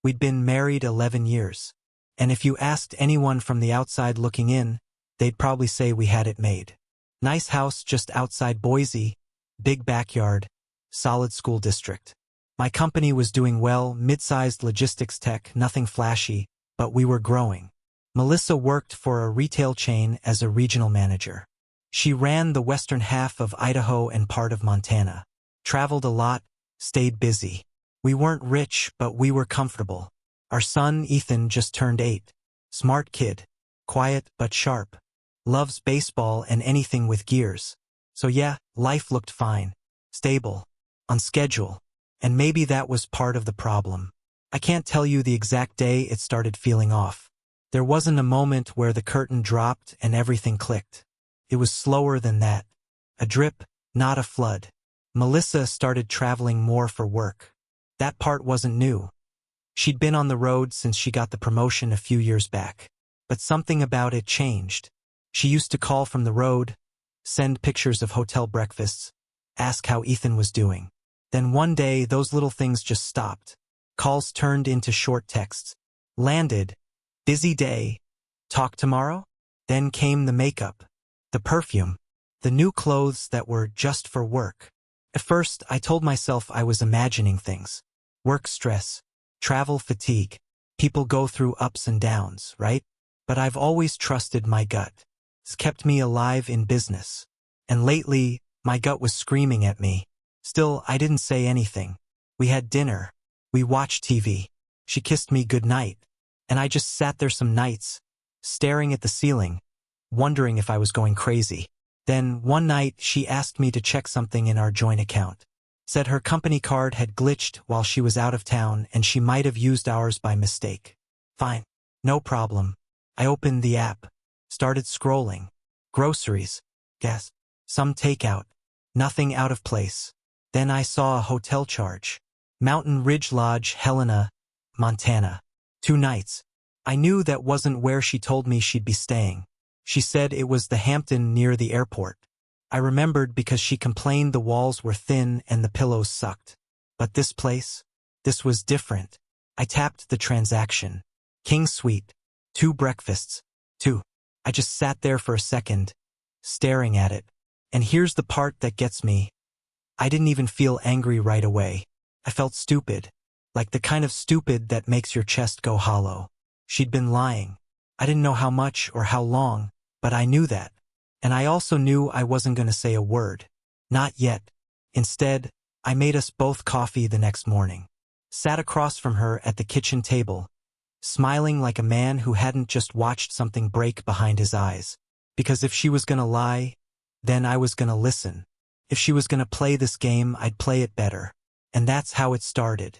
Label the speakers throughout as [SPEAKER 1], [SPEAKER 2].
[SPEAKER 1] We'd been married 11 years. And if you asked anyone from the outside looking in, they'd probably say we had it made. Nice house just outside Boise, big backyard, solid school district. My company was doing well, mid-sized logistics tech, nothing flashy, but we were growing. Melissa worked for a retail chain as a regional manager. She ran the western half of Idaho and part of Montana. Traveled a lot, stayed busy. We weren't rich, but we were comfortable. Our son, Ethan, just turned 8. Smart kid. Quiet but sharp. Loves baseball and anything with gears. So yeah, life looked fine. Stable. On schedule. And maybe that was part of the problem. I can't tell you the exact day it started feeling off. There wasn't a moment where the curtain dropped and everything clicked. It was slower than that. A drip, not a flood. Melissa started traveling more for work. That part wasn't new. She'd been on the road since she got the promotion a few years back. But something about it changed. She used to call from the road, send pictures of hotel breakfasts, ask how Ethan was doing. Then one day, those little things just stopped. Calls turned into short texts. Landed. Busy day. Talk tomorrow? Then came the makeup. The perfume. The new clothes that were just for work. At first, I told myself I was imagining things. Work stress. Travel fatigue. People go through ups and downs, right? But I've always trusted my gut. It's kept me alive in business. And lately, my gut was screaming at me. Still, I didn't say anything. We had dinner. We watched TV. She kissed me goodnight. And I just sat there some nights, staring at the ceiling, wondering if I was going crazy. Then, one night, she asked me to check something in our joint account. Said her company card had glitched while she was out of town and she might have used ours by mistake. Fine. No problem. I opened the app. Started scrolling. Groceries. Gas. Some takeout. Nothing out of place. Then I saw a hotel charge. Mountain Ridge Lodge, Helena, Montana. 2 nights. I knew that wasn't where she told me she'd be staying. She said it was the Hampton near the airport. I remembered because she complained the walls were thin and the pillows sucked. But this place? This was different. I tapped the transaction. King Suite. 2 breakfasts. 2. I just sat there for a second, staring at it. And here's the part that gets me. I didn't even feel angry right away. I felt stupid. Like the kind of stupid that makes your chest go hollow. She'd been lying. I didn't know how much or how long, but I knew that. And I also knew I wasn't going to say a word. Not yet. Instead, I made us both coffee the next morning. Sat across from her at the kitchen table, smiling like a man who hadn't just watched something break behind his eyes. Because if she was going to lie, then I was going to listen. If she was going to play this game, I'd play it better. And that's how it started.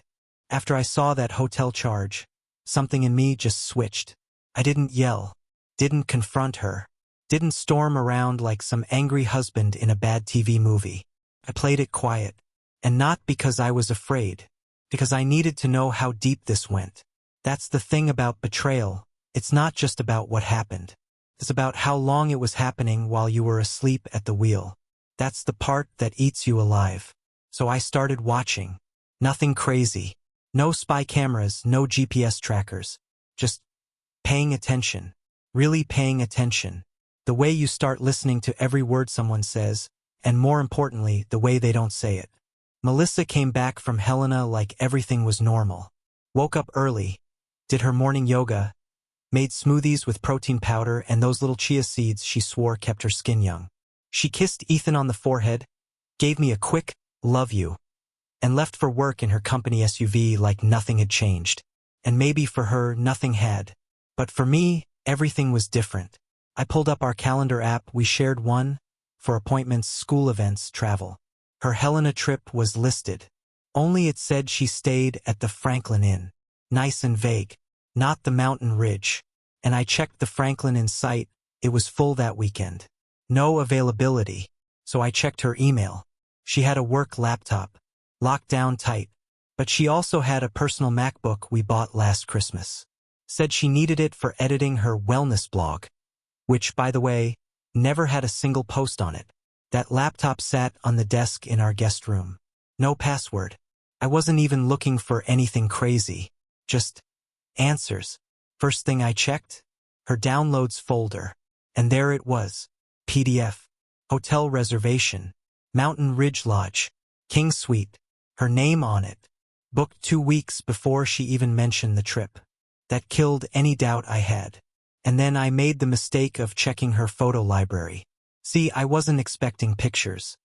[SPEAKER 1] After I saw that hotel charge, something in me just switched. I didn't yell, didn't confront her, didn't storm around like some angry husband in a bad TV movie. I played it quiet. And not because I was afraid, because I needed to know how deep this went. That's the thing about betrayal. It's not just about what happened. It's about how long it was happening while you were asleep at the wheel. That's the part that eats you alive. So I started watching. Nothing crazy. No spy cameras, no GPS trackers. Just paying attention. Really paying attention. The way you start listening to every word someone says, and more importantly, the way they don't say it. Melissa came back from Helena like everything was normal. Woke up early, did her morning yoga, made smoothies with protein powder and those little chia seeds she swore kept her skin young. She kissed Ethan on the forehead, gave me a quick, love you, and left for work in her company SUV like nothing had changed. And maybe for her, nothing had. But for me, everything was different. I pulled up our calendar app, we shared one, for appointments, school events, travel. Her Helena trip was listed. Only it said she stayed at the Franklin Inn. Nice and vague. Not the Mountain Ridge. And I checked the Franklin Inn site, it was full that weekend. No availability. So I checked her email. She had a work laptop. Locked down tight. But she also had a personal MacBook we bought last Christmas. Said she needed it for editing her wellness blog. Which, by the way, never had a single post on it. That laptop sat on the desk in our guest room. No password. I wasn't even looking for anything crazy. Just answers. First thing I checked? Her downloads folder. And there it was. PDF. Hotel reservation. Mountain Ridge Lodge. King Suite. Her name on it. Booked 2 weeks before she even mentioned the trip. That killed any doubt I had. And then I made the mistake of checking her photo library. See, I wasn't expecting pictures.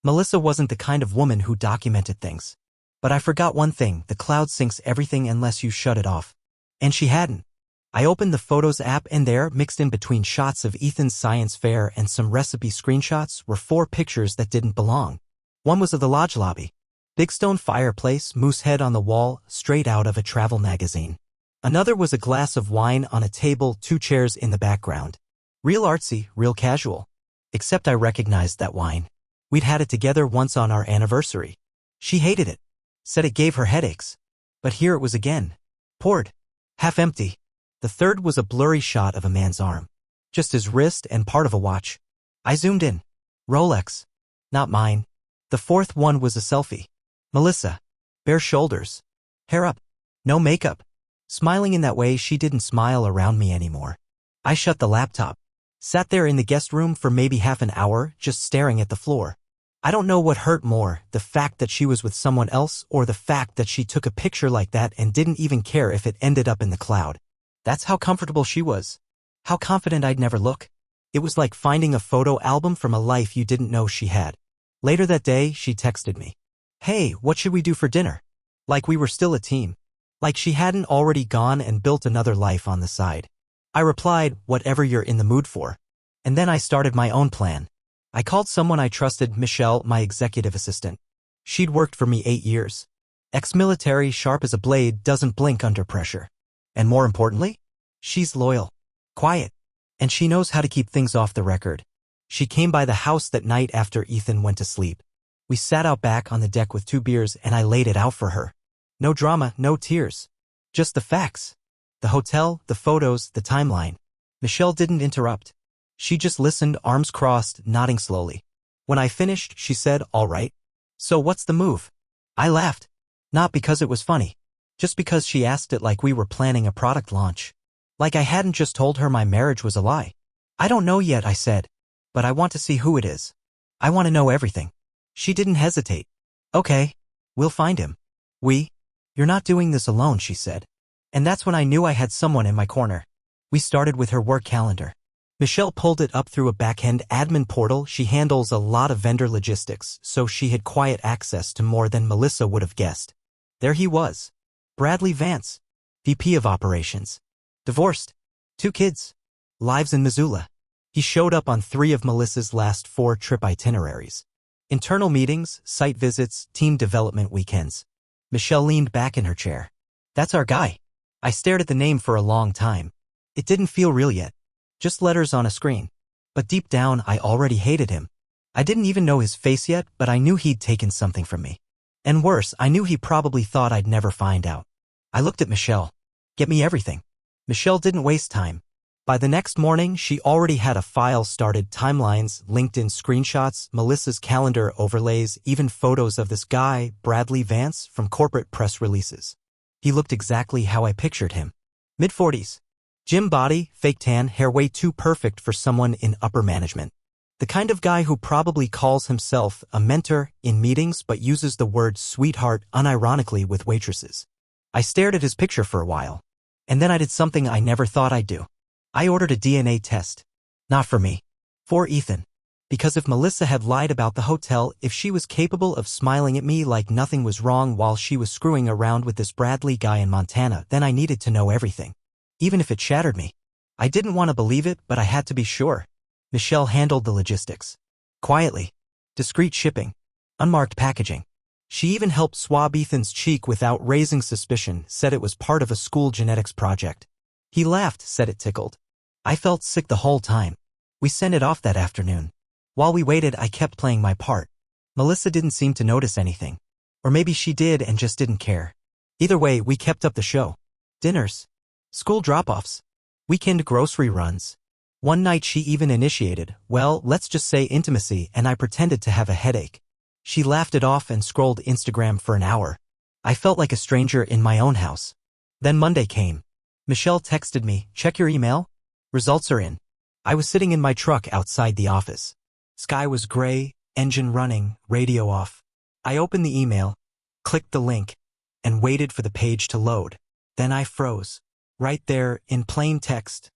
[SPEAKER 1] Melissa wasn't the kind of woman who documented things. But I forgot one thing, the cloud syncs everything unless you shut it off. And she hadn't. I opened the Photos app and there, mixed in between shots of Ethan's science fair and some recipe screenshots, were 4 pictures that didn't belong. One was of the lodge lobby. Big stone fireplace, moose head on the wall, straight out of a travel magazine. Another was a glass of wine on a table, 2 chairs in the background. Real artsy, real casual. Except I recognized that wine. We'd had it together once on our anniversary. She hated it. Said it gave her headaches. But here it was again. Poured. Half empty. The third was a blurry shot of a man's arm. Just his wrist and part of a watch. I zoomed in. Rolex. Not mine. The fourth one was a selfie. Melissa. Bare shoulders. Hair up. No makeup. Smiling in that way she didn't smile around me anymore. I shut the laptop. Sat there in the guest room for maybe half an hour, just staring at the floor. I don't know what hurt more, the fact that she was with someone else or the fact that she took a picture like that and didn't even care if it ended up in the cloud. That's how comfortable she was. How confident I'd never look. It was like finding a photo album from a life you didn't know she had. Later that day, she texted me. Hey, what should we do for dinner? Like we were still a team. Like she hadn't already gone and built another life on the side. I replied, whatever you're in the mood for. And then I started my own plan. I called someone I trusted, Michelle, my executive assistant. She'd worked for me 8 years. Ex-military, sharp as a blade, doesn't blink under pressure. And more importantly, she's loyal, quiet, and she knows how to keep things off the record. She came by the house that night after Ethan went to sleep. We sat out back on the deck with 2 beers and I laid it out for her. No drama, no tears. Just the facts. The hotel, the photos, the timeline. Michelle didn't interrupt. She just listened, arms crossed, nodding slowly. When I finished, she said, all right. So what's the move? I laughed. Not because it was funny. Just because she asked it like we were planning a product launch. Like I hadn't just told her my marriage was a lie. I don't know yet, I said. But I want to see who it is. I want to know everything. She didn't hesitate. Okay. We'll find him. You're not doing this alone, she said. And that's when I knew I had someone in my corner. We started with her work calendar. Michelle pulled it up through a back-end admin portal. She handles a lot of vendor logistics, so she had quiet access to more than Melissa would have guessed. There he was. Bradley Vance, VP of Operations. Divorced. 2 kids. Lives in Missoula. He showed up on 3 of Melissa's last 4 trip itineraries. Internal meetings, site visits, team development weekends. Michelle leaned back in her chair. That's our guy. I stared at the name for a long time. It didn't feel real yet. Just letters on a screen. But deep down, I already hated him. I didn't even know his face yet, but I knew he'd taken something from me. And worse, I knew he probably thought I'd never find out. I looked at Michelle. Get me everything. Michelle didn't waste time. By the next morning, she already had a file started, timelines, LinkedIn screenshots, Melissa's calendar overlays, even photos of this guy, Bradley Vance, from corporate press releases. He looked exactly how I pictured him. Mid-40s. Gym body, fake tan, hair way too perfect for someone in upper management. The kind of guy who probably calls himself a mentor in meetings but uses the word sweetheart unironically with waitresses. I stared at his picture for a while. And then I did something I never thought I'd do. I ordered a DNA test. Not for me. For Ethan. Because if Melissa had lied about the hotel, if she was capable of smiling at me like nothing was wrong while she was screwing around with this Bradley guy in Montana, then I needed to know everything. Even if it shattered me. I didn't want to believe it, but I had to be sure. Michelle handled the logistics. Quietly. Discreet shipping. Unmarked packaging. She even helped swab Ethan's cheek without raising suspicion, said it was part of a school genetics project. He laughed, said it tickled. I felt sick the whole time. We sent it off that afternoon. While we waited, I kept playing my part. Melissa didn't seem to notice anything. Or maybe she did and just didn't care. Either way, we kept up the show. Dinners. School drop-offs. Weekend grocery runs. One night she even initiated, well, let's just say intimacy, and I pretended to have a headache. She laughed it off and scrolled Instagram for an hour. I felt like a stranger in my own house. Then Monday came. Michelle texted me, "Check your email. Results are in." I was sitting in my truck outside the office. Sky was gray, engine running, radio off. I opened the email, clicked the link, and waited for the page to load. Then I froze. Right there, in plain text,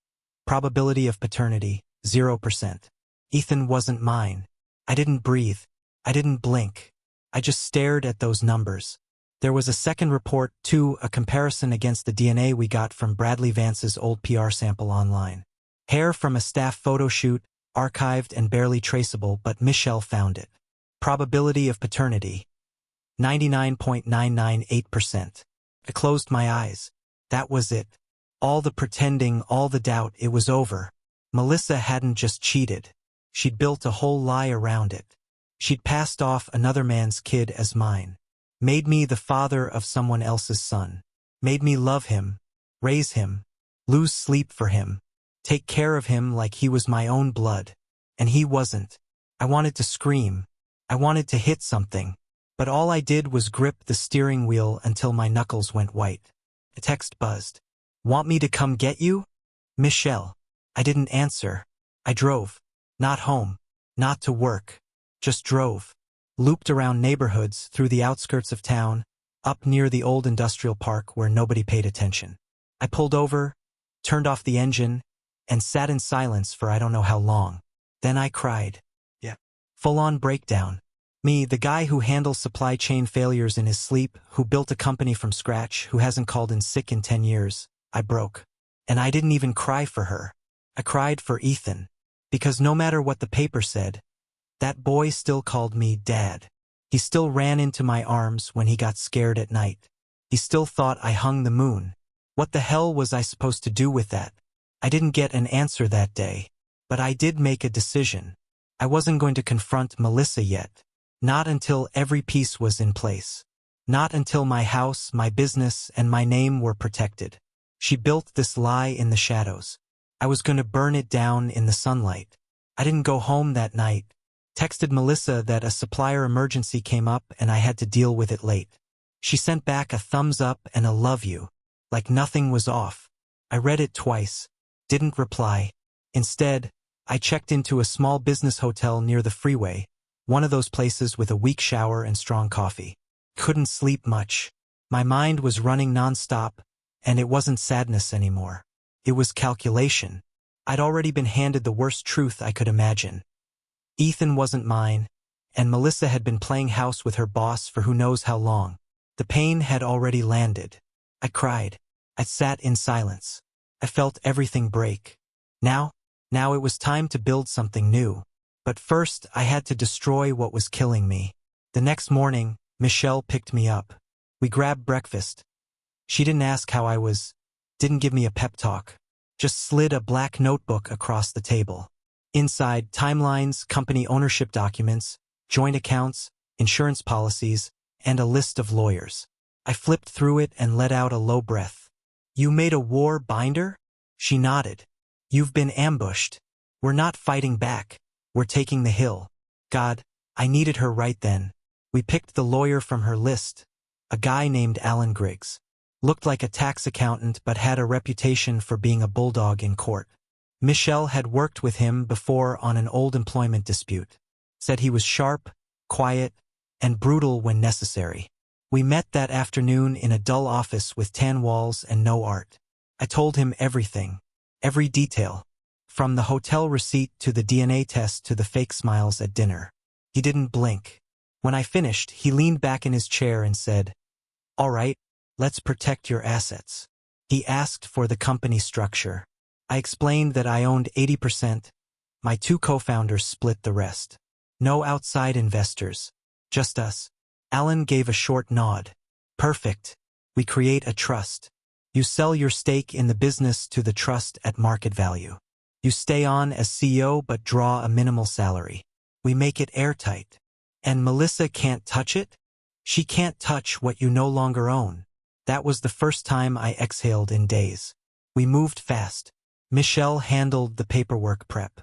[SPEAKER 1] probability of paternity, 0%. Ethan wasn't mine. I didn't breathe. I didn't blink. I just stared at those numbers. There was a second report, too, a comparison against the DNA we got from Bradley Vance's old PR sample online. Hair from a staff photo shoot, archived and barely traceable, but Michelle found it. Probability of paternity, 99.998%. I closed my eyes. That was it. All the pretending, all the doubt, it was over. Melissa hadn't just cheated. She'd built a whole lie around it. She'd passed off another man's kid as mine. Made me the father of someone else's son. Made me love him, raise him, lose sleep for him, take care of him like he was my own blood. And he wasn't. I wanted to scream. I wanted to hit something. But all I did was grip the steering wheel until my knuckles went white. A text buzzed. "Want me to come get you? Michelle." I didn't answer. I drove. Not home. Not to work. Just drove. Looped around neighborhoods, through the outskirts of town, up near the old industrial park where nobody paid attention. I pulled over, turned off the engine, and sat in silence for I don't know how long. Then I cried. Yeah. Full-on breakdown. Me, the guy who handles supply chain failures in his sleep, who built a company from scratch, who hasn't called in sick in 10 years, I broke. And I didn't even cry for her. I cried for Ethan. Because no matter what the paper said, that boy still called me Dad. He still ran into my arms when he got scared at night. He still thought I hung the moon. What the hell was I supposed to do with that? I didn't get an answer that day. But I did make a decision. I wasn't going to confront Melissa yet. Not until every piece was in place. Not until my house, my business, and my name were protected. She built this lie in the shadows. I was going to burn it down in the sunlight. I didn't go home that night. Texted Melissa that a supplier emergency came up and I had to deal with it late. She sent back a thumbs up and a love you. Like nothing was off. I read it twice. Didn't reply. Instead, I checked into a small business hotel near the freeway, one of those places with a weak shower and strong coffee. Couldn't sleep much. My mind was running nonstop, and it wasn't sadness anymore. It was calculation. I'd already been handed the worst truth I could imagine. Ethan wasn't mine, and Melissa had been playing house with her boss for who knows how long. The pain had already landed. I cried. I sat in silence. I felt everything break. Now it was time to build something new. But first, I had to destroy what was killing me. The next morning, Michelle picked me up. We grabbed breakfast. She didn't ask how I was, didn't give me a pep talk. Just slid a black notebook across the table. Inside, timelines, company ownership documents, joint accounts, insurance policies, and a list of lawyers. I flipped through it and let out a low breath. "You made a war binder?" She nodded. "You've been ambushed. We're not fighting back. We're taking the hill." God, I needed her right then. We picked the lawyer from her list. A guy named Alan Griggs. Looked like a tax accountant but had a reputation for being a bulldog in court. Michelle had worked with him before on an old employment dispute. Said he was sharp, quiet, and brutal when necessary. We met that afternoon in a dull office with tan walls and no art. I told him everything. Every detail. From the hotel receipt to the DNA test to the fake smiles at dinner. He didn't blink. When I finished, he leaned back in his chair and said, "All right, let's protect your assets." He asked for the company structure. I explained that I owned 80%. My two co-founders split the rest. No outside investors. Just us. Alan gave a short nod. "Perfect. We create a trust. You sell your stake in the business to the trust at market value. You stay on as CEO but draw a minimal salary. We make it airtight. And Melissa can't touch it? She can't touch what you no longer own." That was the first time I exhaled in days. We moved fast. Michelle handled the paperwork prep.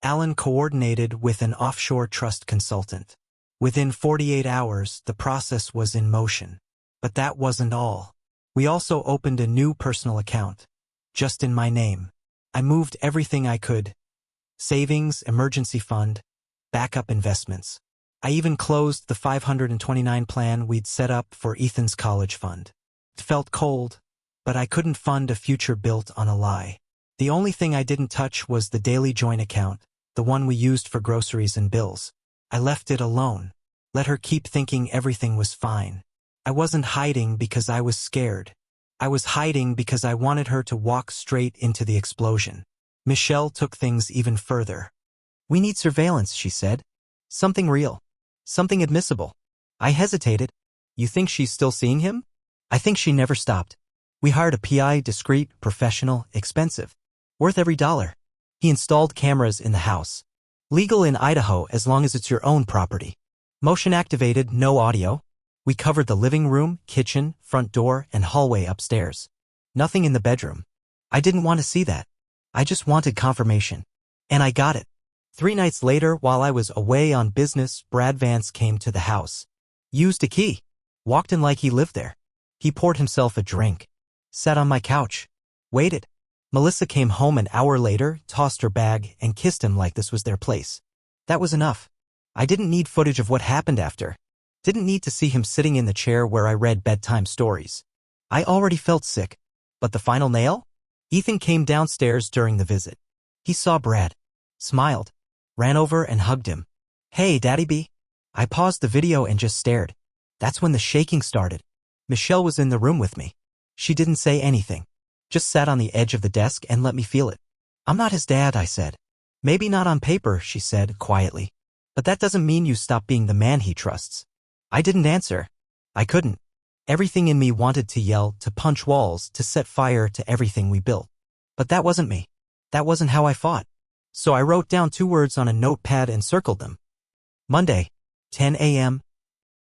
[SPEAKER 1] Alan coordinated with an offshore trust consultant. Within 48 hours, the process was in motion. But that wasn't all. We also opened a new personal account, just in my name. I moved everything I could. Savings, emergency fund, backup investments. I even closed the 529 plan we'd set up for Ethan's college fund. It felt cold, but I couldn't fund a future built on a lie. The only thing I didn't touch was the daily joint account, the one we used for groceries and bills. I left it alone. Let her keep thinking everything was fine. I wasn't hiding because I was scared. I was hiding because I wanted her to walk straight into the explosion. Michelle took things even further. "We need surveillance," she said. "Something real. Something admissible." I hesitated. "You think she's still seeing him?" "I think she never stopped. We hired a PI, discreet, professional, expensive. Worth every dollar. He installed cameras in the house. Legal in Idaho as long as it's your own property. Motion activated, no audio. We covered the living room, kitchen, front door, and hallway upstairs. Nothing in the bedroom. I didn't want to see that. I just wanted confirmation. And I got it. 3 nights later, while I was away on business, Brad Vance came to the house. Used a key. Walked in like he lived there. He poured himself a drink. Sat on my couch. Waited. Melissa came home an hour later, tossed her bag, and kissed him like this was their place. That was enough. I didn't need footage of what happened after. Didn't need to see him sitting in the chair where I read bedtime stories. I already felt sick. But the final nail? Ethan came downstairs during the visit. He saw Brad. Smiled. Ran over and hugged him. "Hey, Daddy B." I paused the video and just stared. That's when the shaking started. Michelle was in the room with me. She didn't say anything. Just sat on the edge of the desk and let me feel it. "I'm not his dad," I said. "Maybe not on paper," she said quietly. "But that doesn't mean you stop being the man he trusts." I didn't answer. I couldn't. Everything in me wanted to yell, to punch walls, to set fire to everything we built. But that wasn't me. That wasn't how I fought. So I wrote down 2 words on a notepad and circled them. Monday, 10 a.m.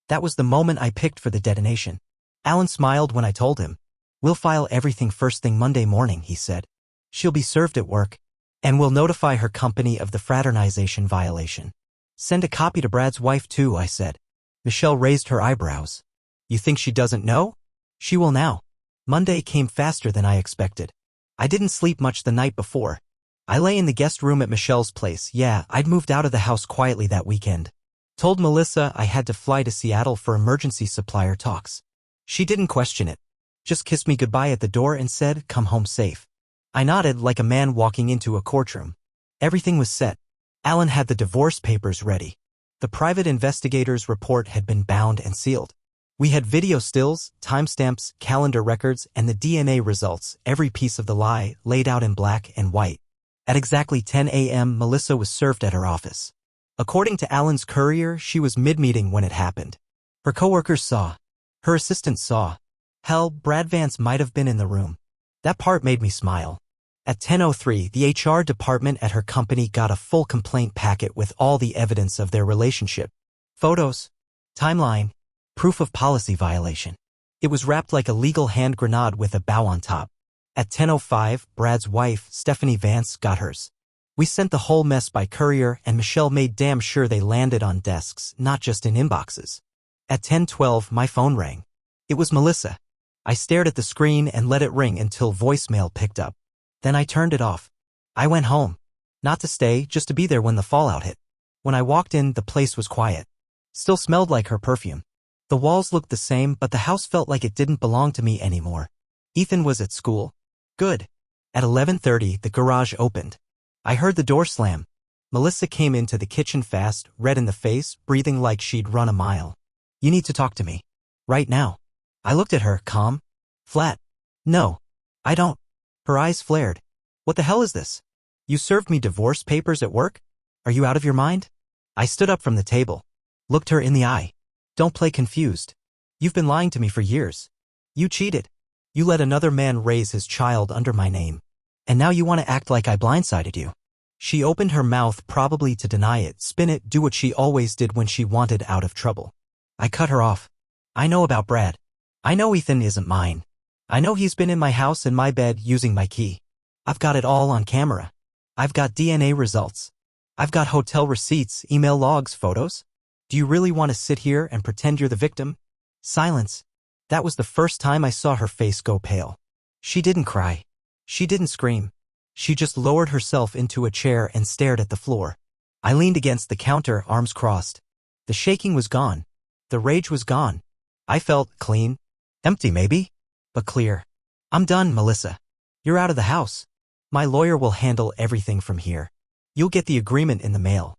[SPEAKER 1] That was the moment I picked for the detonation. Alan smiled when I told him. "We'll file everything first thing Monday morning," he said. "She'll be served at work. And we'll notify her company of the fraternization violation." "Send a copy to Brad's wife too," I said. Michelle raised her eyebrows. "You think she doesn't know?" "She will now." Monday came faster than I expected. I didn't sleep much the night before. I lay in the guest room at Michelle's place. Yeah, I'd moved out of the house quietly that weekend. Told Melissa I had to fly to Seattle for emergency supplier talks. She didn't question it. Just kissed me goodbye at the door and said, "Come home safe." I nodded like a man walking into a courtroom. Everything was set. Alan had the divorce papers ready. The private investigator's report had been bound and sealed. We had video stills, timestamps, calendar records, and the DNA results, every piece of the lie, laid out in black and white. At exactly 10 a.m., Melissa was served at her office. According to Alan's courier, she was mid-meeting when it happened. Her coworkers saw. Her assistant saw. Hell, Brad Vance might have been in the room. That part made me smile. At 10:03, the HR department at her company got a full complaint packet with all the evidence of their relationship. Photos, timeline, proof of policy violation. It was wrapped like a legal hand grenade with a bow on top. At 10:05, Brad's wife, Stephanie Vance, got hers. We sent the whole mess by courier, and Michelle made damn sure they landed on desks, not just in inboxes. At 10:12, my phone rang. It was Melissa. I stared at the screen and let it ring until voicemail picked up. Then I turned it off. I went home. Not to stay, just to be there when the fallout hit. When I walked in, the place was quiet. Still smelled like her perfume. The walls looked the same, but the house felt like it didn't belong to me anymore. Ethan was at school. Good. At 11:30, the garage opened. I heard the door slam. Melissa came into the kitchen fast, red in the face, breathing like she'd run a mile. "You need to talk to me. Right now." I looked at her, calm. Flat. "No. I don't." Her eyes flared. "What the hell is this? You served me divorce papers at work? Are you out of your mind?" I stood up from the table. Looked her in the eye. "Don't play confused. You've been lying to me for years. You cheated. You let another man raise his child under my name. And now you want to act like I blindsided you." She opened her mouth probably to deny it, spin it, do what she always did when she wanted out of trouble. I cut her off. "I know about Brad. I know Ethan isn't mine. I know he's been in my house and my bed using my key. I've got it all on camera. I've got DNA results. I've got hotel receipts, email logs, photos. Do you really want to sit here and pretend you're the victim?" Silence. That was the first time I saw her face go pale. She didn't cry. She didn't scream. She just lowered herself into a chair and stared at the floor. I leaned against the counter, arms crossed. The shaking was gone. The rage was gone. I felt clean. Empty maybe, but clear. I'm done, Melissa. You're out of the house. My lawyer will handle everything from here. You'll get the agreement in the mail.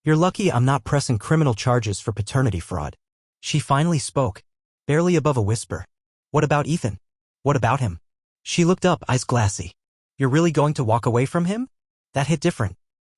[SPEAKER 1] You're lucky I'm not pressing criminal charges for paternity fraud. She finally spoke, barely above a whisper. What about Ethan? What about him? She looked up, eyes glassy. You're really going to walk away from him? That hit different.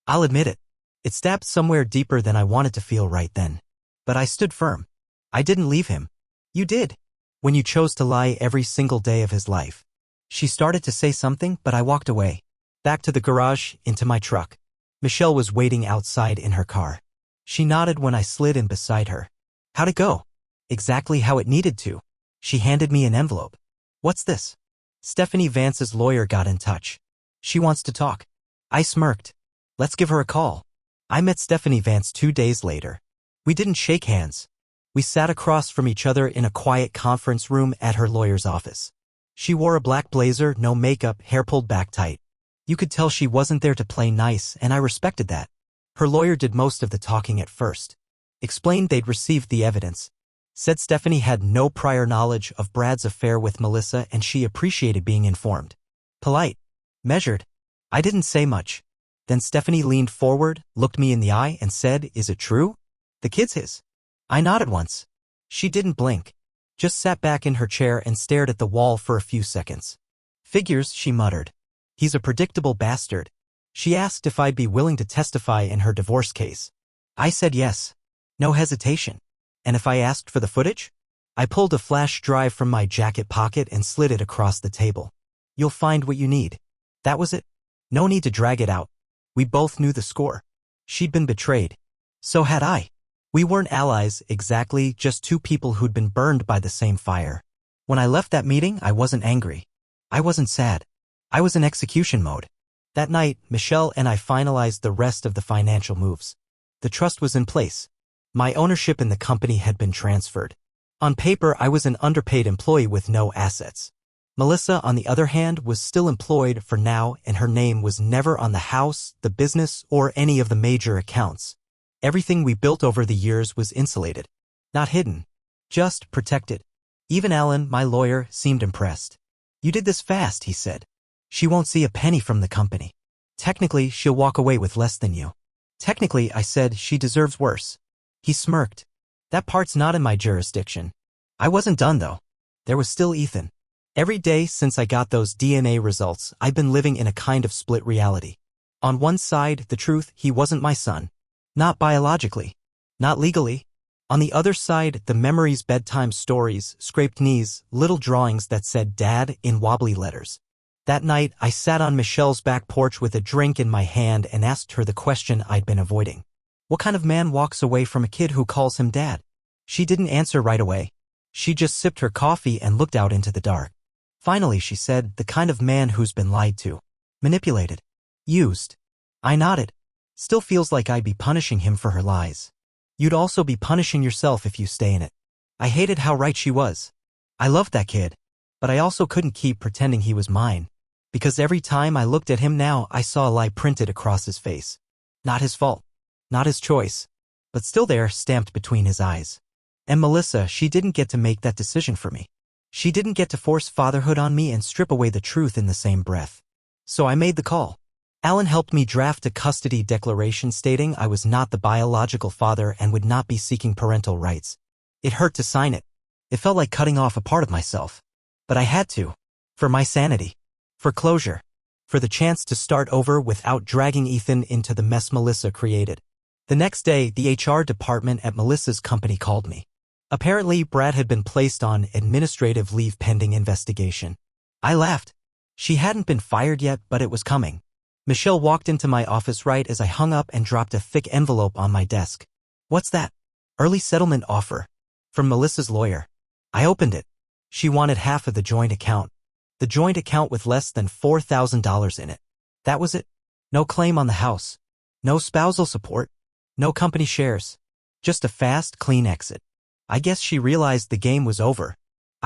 [SPEAKER 1] I'll admit it. It stabbed somewhere deeper than I wanted to feel right then. But I stood firm. I didn't leave him. You did. When you chose to lie every single day of his life. She started to say something, but I walked away. Back to the garage, into my truck. Michelle was waiting outside in her car. She nodded when I slid in beside her. How'd it go? Exactly how it needed to. She handed me an envelope. What's this? Stephanie Vance's lawyer got in touch. She wants to talk. I smirked. Let's give her a call. I met Stephanie Vance 2 days later. We didn't shake hands. We sat across from each other in a quiet conference room at her lawyer's office. She wore a black blazer, no makeup, hair pulled back tight. You could tell she wasn't there to play nice, and I respected that. Her lawyer did most of the talking at first. Explained they'd received the evidence. Said Stephanie had no prior knowledge of Brad's affair with Melissa and she appreciated being informed. Polite. Measured. I didn't say much. Then Stephanie leaned forward, looked me in the eye and said, "Is it true? The kid's his." I nodded once. She didn't blink. Just sat back in her chair and stared at the wall for a few seconds. Figures, she muttered. He's a predictable bastard. She asked if I'd be willing to testify in her divorce case. I said yes. No hesitation. And if I asked for the footage? I pulled a flash drive from my jacket pocket and slid it across the table. You'll find what you need. That was it. No need to drag it out. We both knew the score. She'd been betrayed. So had I. We weren't allies exactly, just two people who'd been burned by the same fire. When I left that meeting, I wasn't angry. I wasn't sad. I was in execution mode. That night, Michelle and I finalized the rest of the financial moves. The trust was in place. My ownership in the company had been transferred. On paper, I was an underpaid employee with no assets. Melissa, on the other hand, was still employed for now, and her name was never on the house, the business, or any of the major accounts. Everything we built over the years was insulated. Not hidden. Just protected. Even Alan, my lawyer, seemed impressed. You did this fast, he said. She won't see a penny from the company. Technically, she'll walk away with less than you. Technically, I said, she deserves worse. He smirked. That part's not in my jurisdiction. I wasn't done, though. There was still Ethan. Every day since I got those DNA results, I've been living in a kind of split reality. On one side, the truth, he wasn't my son. Not biologically. Not legally. On the other side, the memories, bedtime stories, scraped knees, little drawings that said Dad in wobbly letters. That night, I sat on Michelle's back porch with a drink in my hand and asked her the question I'd been avoiding. What kind of man walks away from a kid who calls him Dad? She didn't answer right away. She just sipped her coffee and looked out into the dark. Finally, she said, the kind of man who's been lied to. Manipulated. Used. I nodded. Still feels like I'd be punishing him for her lies. You'd also be punishing yourself if you stay in it. I hated how right she was. I loved that kid. But I also couldn't keep pretending he was mine. Because every time I looked at him now, I saw a lie printed across his face. Not his fault. Not his choice. But still there, stamped between his eyes. And Melissa, she didn't get to make that decision for me. She didn't get to force fatherhood on me and strip away the truth in the same breath. So I made the call. Alan helped me draft a custody declaration stating I was not the biological father and would not be seeking parental rights. It hurt to sign it. It felt like cutting off a part of myself. But I had to. For my sanity. For closure. For the chance to start over without dragging Ethan into the mess Melissa created. The next day, the HR department at Melissa's company called me. Apparently, Brad had been placed on administrative leave pending investigation. I laughed. She hadn't been fired yet, but it was coming. Michelle walked into my office right as I hung up and dropped a thick envelope on my desk. What's that? Early settlement offer. From Melissa's lawyer. I opened it. She wanted half of the joint account. The joint account with less than $4,000 in it. That was it. No claim on the house. No spousal support. No company shares. Just a fast, clean exit. I guess she realized the game was over.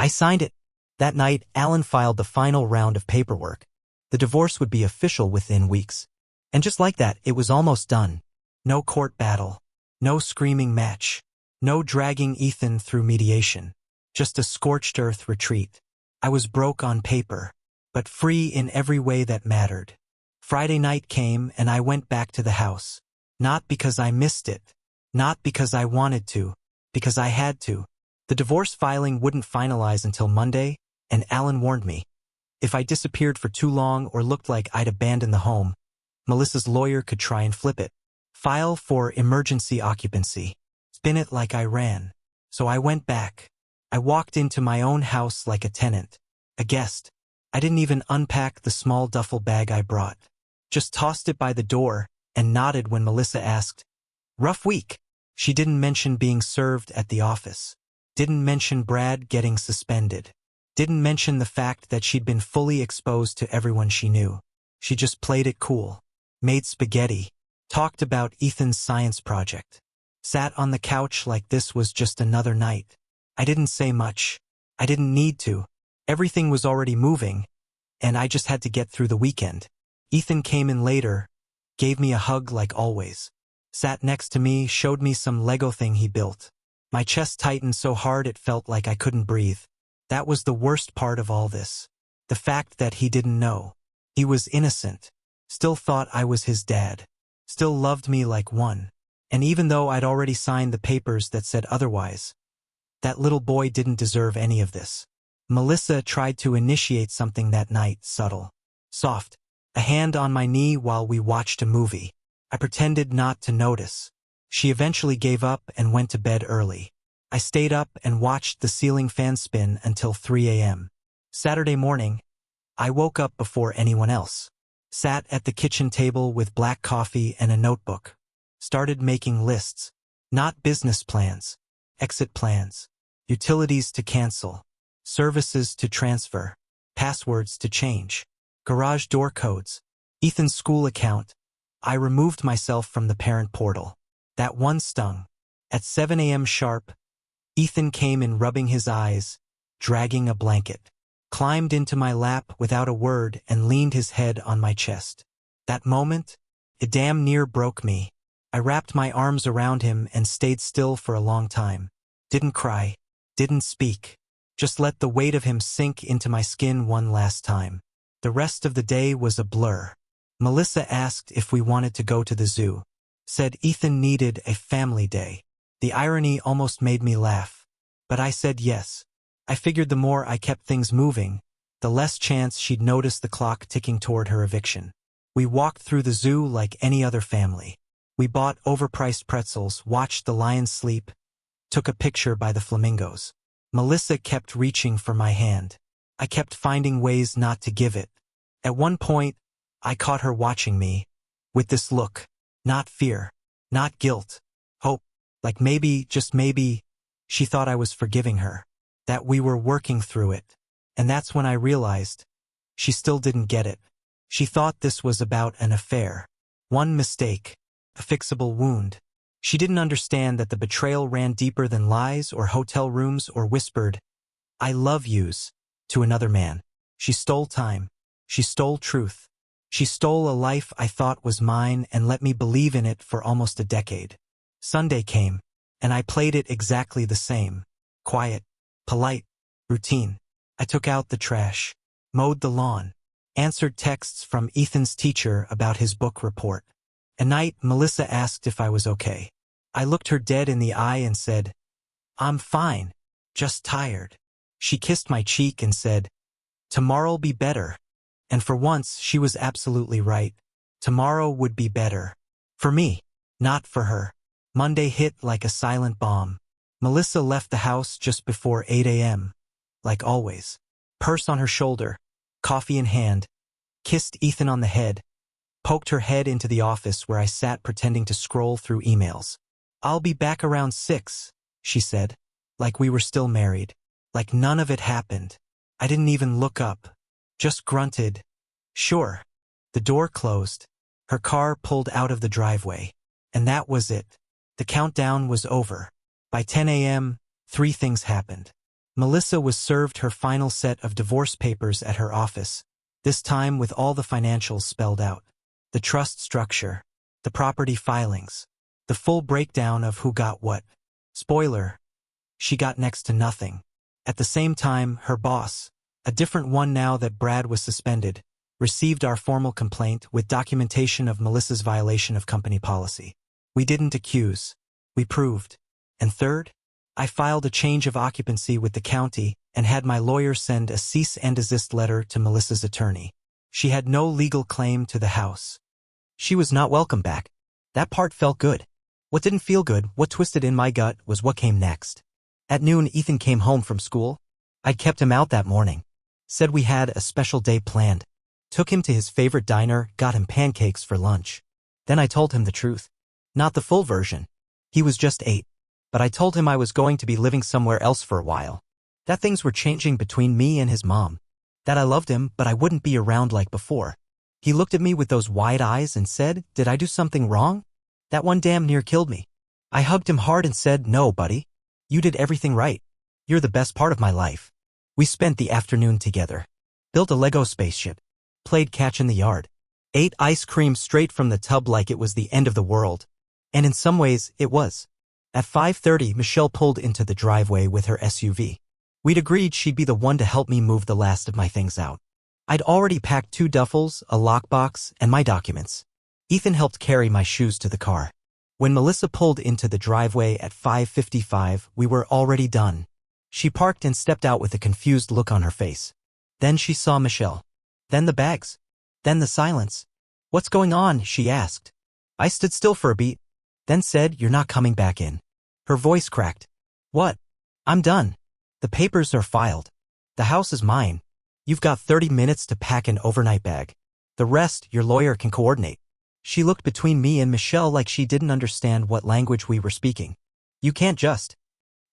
[SPEAKER 1] I signed it. That night, Alan filed the final round of paperwork. The divorce would be official within weeks. And just like that, it was almost done. No court battle. No screaming match. No dragging Ethan through mediation. Just a scorched earth retreat. I was broke on paper, but free in every way that mattered. Friday night came and I went back to the house. Not because I missed it. Not because I wanted to. Because I had to. The divorce filing wouldn't finalize until Monday, and Alan warned me. If I disappeared for too long or looked like I'd abandoned the home, Melissa's lawyer could try and flip it. File for emergency occupancy. Spin it like I ran. So I went back. I walked into my own house like a tenant. A guest. I didn't even unpack the small duffel bag I brought. Just tossed it by the door and nodded when Melissa asked, "Rough week." She didn't mention being served at the office. Didn't mention Brad getting suspended. Didn't mention the fact that she'd been fully exposed to everyone she knew. She just played it cool. Made spaghetti. Talked about Ethan's science project. Sat on the couch like this was just another night. I didn't say much. I didn't need to. Everything was already moving, and I just had to get through the weekend. Ethan came in later, gave me a hug like always. Sat next to me, showed me some Lego thing he built. My chest tightened so hard it felt like I couldn't breathe. That was the worst part of all this. The fact that he didn't know. He was innocent. Still thought I was his dad. Still loved me like one. And even though I'd already signed the papers that said otherwise, that little boy didn't deserve any of this. Melissa tried to initiate something that night, subtle. Soft. A hand on my knee while we watched a movie. I pretended not to notice. She eventually gave up and went to bed early. I stayed up and watched the ceiling fan spin until 3 a.m. Saturday morning, I woke up before anyone else. Sat at the kitchen table with black coffee and a notebook. Started making lists. Not business plans. Exit plans. Utilities to cancel. Services to transfer. Passwords to change. Garage door codes. Ethan's school account. I removed myself from the parent portal. That one stung. At 7 a.m. sharp, Ethan came in rubbing his eyes, dragging a blanket. Climbed into my lap without a word and leaned his head on my chest. That moment, it damn near broke me. I wrapped my arms around him and stayed still for a long time. Didn't cry. Didn't speak. Just let the weight of him sink into my skin one last time. The rest of the day was a blur. Melissa asked if we wanted to go to the zoo. Said Ethan needed a family day. The irony almost made me laugh. But I said yes. I figured the more I kept things moving, the less chance she'd notice the clock ticking toward her eviction. We walked through the zoo like any other family. We bought overpriced pretzels, watched the lions sleep, took a picture by the flamingos. Melissa kept reaching for my hand. I kept finding ways not to give it. At one point, I caught her watching me, with this look. Not fear. Not guilt. Hope. Like maybe, just maybe, she thought I was forgiving her. That we were working through it. And that's when I realized she still didn't get it. She thought this was about an affair. One mistake. A fixable wound. She didn't understand that the betrayal ran deeper than lies or hotel rooms or whispered, "I love yous," to another man. She stole time. She stole truth. She stole a life I thought was mine and let me believe in it for almost a decade. Sunday came, and I played it exactly the same. Quiet, polite, routine. I took out the trash, mowed the lawn, answered texts from Ethan's teacher about his book report. At night, Melissa asked if I was okay. I looked her dead in the eye and said, "I'm fine, just tired." She kissed my cheek and said, "Tomorrow'll be better." And for once, she was absolutely right. Tomorrow would be better. For me, not for her. Monday hit like a silent bomb. Melissa left the house just before 8 a.m. Like always. Purse on her shoulder, coffee in hand, kissed Ethan on the head, poked her head into the office where I sat pretending to scroll through emails. "I'll be back around 6, she said. Like we were still married. Like none of it happened. I didn't even look up. Just grunted, "Sure." The door closed. Her car pulled out of the driveway. And that was it. The countdown was over. By 10 a.m., 3 things happened. Melissa was served her final set of divorce papers at her office, this time with all the financials spelled out. The trust structure, the property filings, the full breakdown of who got what. Spoiler, she got next to nothing. At the same time, her boss, a different one now that Brad was suspended, received our formal complaint with documentation of Melissa's violation of company policy. We didn't accuse, we proved. And third, I filed a change of occupancy with the county and had my lawyer send a cease and desist letter to Melissa's attorney. She had no legal claim to the house. She was not welcome back. That part felt good. What didn't feel good, what twisted in my gut, was what came next. At noon, Ethan came home from school. I'd kept him out that morning. Said we had a special day planned. Took him to his favorite diner, got him pancakes for lunch. Then I told him the truth. Not the full version. He was just 8. But I told him I was going to be living somewhere else for a while. That things were changing between me and his mom. That I loved him, but I wouldn't be around like before. He looked at me with those wide eyes and said, "Did I do something wrong?" That one damn near killed me. I hugged him hard and said, "No, buddy. You did everything right. You're the best part of my life." We spent the afternoon together. Built a Lego spaceship. Played catch in the yard. Ate ice cream straight from the tub like it was the end of the world. And in some ways, it was. At 5:30, Michelle pulled into the driveway with her SUV. We'd agreed she'd be the one to help me move the last of my things out. I'd already packed 2 duffels, a lockbox, and my documents. Ethan helped carry my shoes to the car. When Melissa pulled into the driveway at 5:55, we were already done. She parked and stepped out with a confused look on her face. Then she saw Michelle. Then the bags. Then the silence. "What's going on?" she asked. I stood still for a beat. Then said, "You're not coming back in." Her voice cracked. "What?" "I'm done. The papers are filed. The house is mine. You've got 30 minutes to pack an overnight bag. The rest, your lawyer can coordinate." She looked between me and Michelle like she didn't understand what language we were speaking. "You can't just."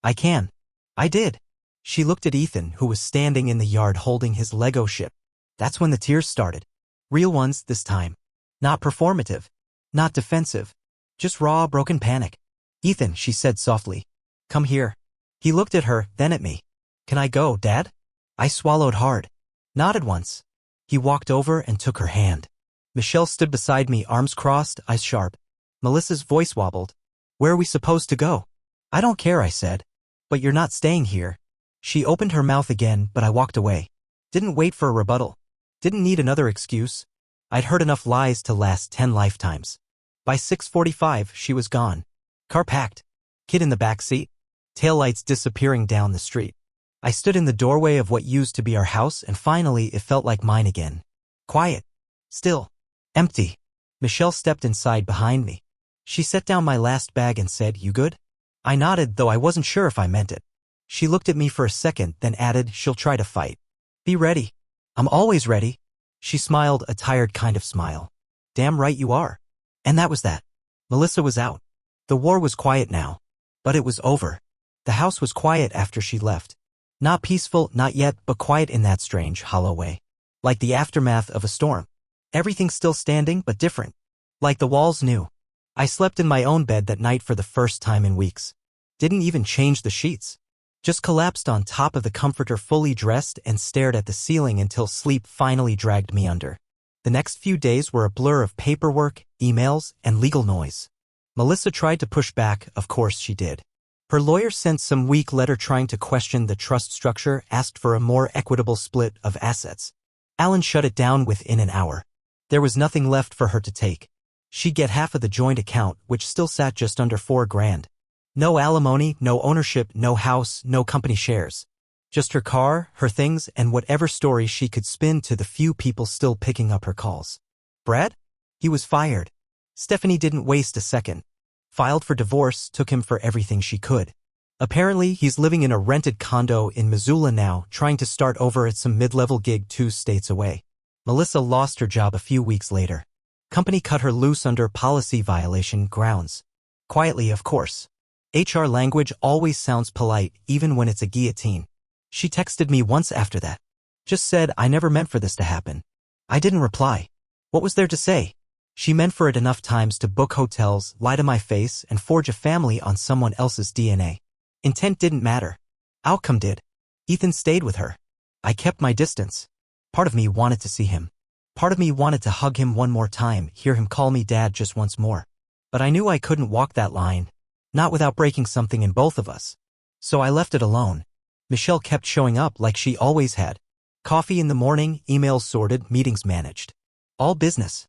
[SPEAKER 1] "I can." "I did." She looked at Ethan, who was standing in the yard holding his Lego ship. That's when the tears started. Real ones this time. Not performative. Not defensive. Just raw, broken panic. "Ethan," she said softly. "Come here." He looked at her, then at me. "Can I go, Dad?" I swallowed hard. Nodded once. He walked over and took her hand. Michelle stood beside me, arms crossed, eyes sharp. Melissa's voice wobbled. "Where are we supposed to go?" "I don't care," I said. "But you're not staying here." She opened her mouth again, but I walked away. Didn't wait for a rebuttal. Didn't need another excuse. I'd heard enough lies to last 10 lifetimes. By 6:45, she was gone. Car packed. Kid in the back seat. Taillights disappearing down the street. I stood in the doorway of what used to be our house, and finally it felt like mine again. Quiet. Still. Empty. Michelle stepped inside behind me. She set down my last bag and said, "You good?" I nodded, though I wasn't sure if I meant it. She looked at me for a second, then added, "She'll try to fight. Be ready." "I'm always ready." She smiled, a tired kind of smile. "Damn right you are." And that was that. Melissa was out. The war was quiet now. But it was over. The house was quiet after she left. Not peaceful, not yet, but quiet in that strange, hollow way. Like the aftermath of a storm. Everything still standing, but different. Like the walls knew. I slept in my own bed that night for the first time in weeks. Didn't even change the sheets. Just collapsed on top of the comforter fully dressed and stared at the ceiling until sleep finally dragged me under. The next few days were a blur of paperwork, emails, and legal noise. Melissa tried to push back, of course she did. Her lawyer sent some weak letter trying to question the trust structure, asked for a more equitable split of assets. Alan shut it down within an hour. There was nothing left for her to take. She'd get half of the joint account, which still sat just under $4,000. No alimony, no ownership, no house, no company shares. Just her car, her things, and whatever story she could spin to the few people still picking up her calls. Brad? He was fired. Stephanie didn't waste a second. Filed for divorce, took him for everything she could. Apparently, he's living in a rented condo in Missoula now, trying to start over at some mid-level gig 2 states away. Melissa lost her job a few weeks later. Company cut her loose under policy violation grounds. Quietly, of course. HR language always sounds polite, even when it's a guillotine. She texted me once after that. Just said, "I never meant for this to happen." I didn't reply. What was there to say? She meant for it enough times to book hotels, lie to my face, and forge a family on someone else's DNA. Intent didn't matter. Outcome did. Ethan stayed with her. I kept my distance. Part of me wanted to see him. Part of me wanted to hug him one more time, hear him call me dad just once more. But I knew I couldn't walk that line. Not without breaking something in both of us. So I left it alone. Michelle kept showing up like she always had. Coffee in the morning, emails sorted, meetings managed. All business.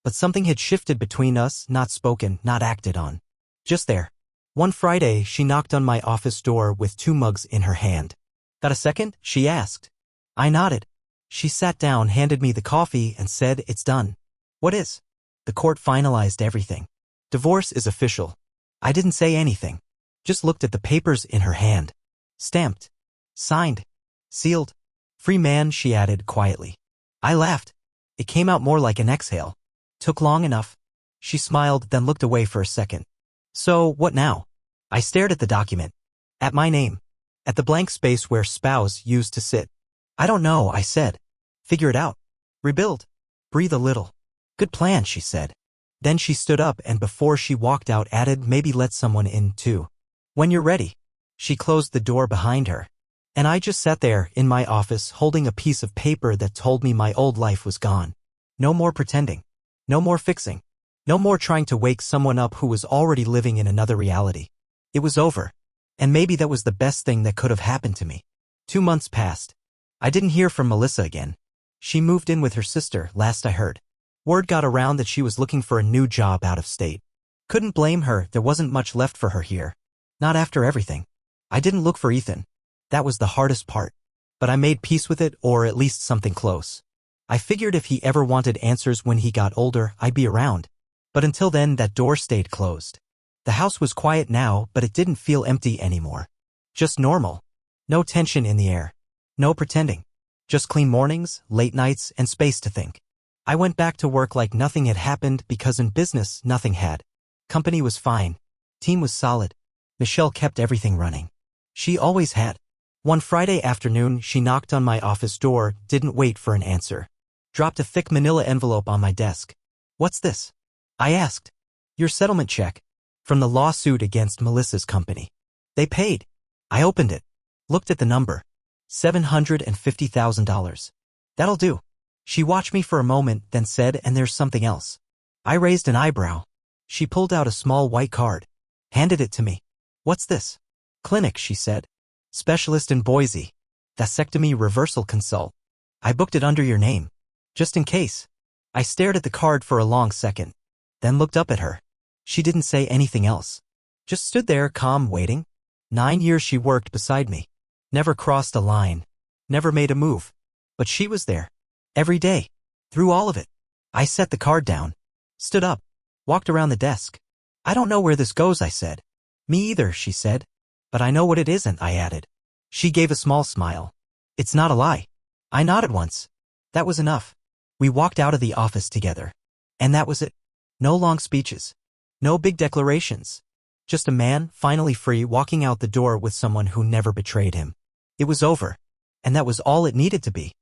[SPEAKER 1] But something had shifted between us, not spoken, not acted on. Just there. One Friday, she knocked on my office door with 2 mugs in her hand. "Got a second?" she asked. I nodded. She sat down, handed me the coffee, and said, "It's done." "What is?" "The court finalized everything. Divorce is official." I didn't say anything. Just looked at the papers in her hand. Stamped. Signed. Sealed. "Free man," she added quietly. I laughed. It came out more like an exhale. "Took long enough." She smiled, then looked away for a second. "So, what now?" I stared at the document. At my name. At the blank space where spouse used to sit. "I don't know," I said. "Figure it out. Rebuild. Breathe a little." "Good plan," she said. Then she stood up and before she walked out added, "Maybe let someone in, too. When you're ready." She closed the door behind her. And I just sat there, in my office, holding a piece of paper that told me my old life was gone. No more pretending. No more fixing. No more trying to wake someone up who was already living in another reality. It was over. And maybe that was the best thing that could have happened to me. 2 months passed. I didn't hear from Melissa again. She moved in with her sister, last I heard. Word got around that she was looking for a new job out of state. Couldn't blame her, there wasn't much left for her here. Not after everything. I didn't look for Ethan. That was the hardest part. But I made peace with it, or at least something close. I figured if he ever wanted answers when he got older, I'd be around. But until then, that door stayed closed. The house was quiet now, but it didn't feel empty anymore. Just normal. No tension in the air. No pretending. Just clean mornings, late nights, and space to think. I went back to work like nothing had happened because in business, nothing had. Company was fine. Team was solid. Michelle kept everything running. She always had. One Friday afternoon, she knocked on my office door, didn't wait for an answer. Dropped a thick manila envelope on my desk. "What's this?" I asked. "Your settlement check. From the lawsuit against Melissa's company. They paid." I opened it. Looked at the number. $750,000. "That'll do." She watched me for a moment, then said, "And there's something else." I raised an eyebrow. She pulled out a small white card. Handed it to me. "What's this?" "Clinic," she said. "Specialist in Boise. Vasectomy reversal consult. I booked it under your name. Just in case." I stared at the card for a long second. Then looked up at her. She didn't say anything else. Just stood there, calm, waiting. 9 years she worked beside me. Never crossed a line. Never made a move. But she was there. Every day. Through all of it. I set the card down. Stood up. Walked around the desk. "I don't know where this goes," I said. "Me either," she said. "But I know what it isn't," I added. She gave a small smile. "It's not a lie." I nodded once. That was enough. We walked out of the office together. And that was it. No long speeches. No big declarations. Just a man, finally free, walking out the door with someone who never betrayed him. It was over. And that was all it needed to be.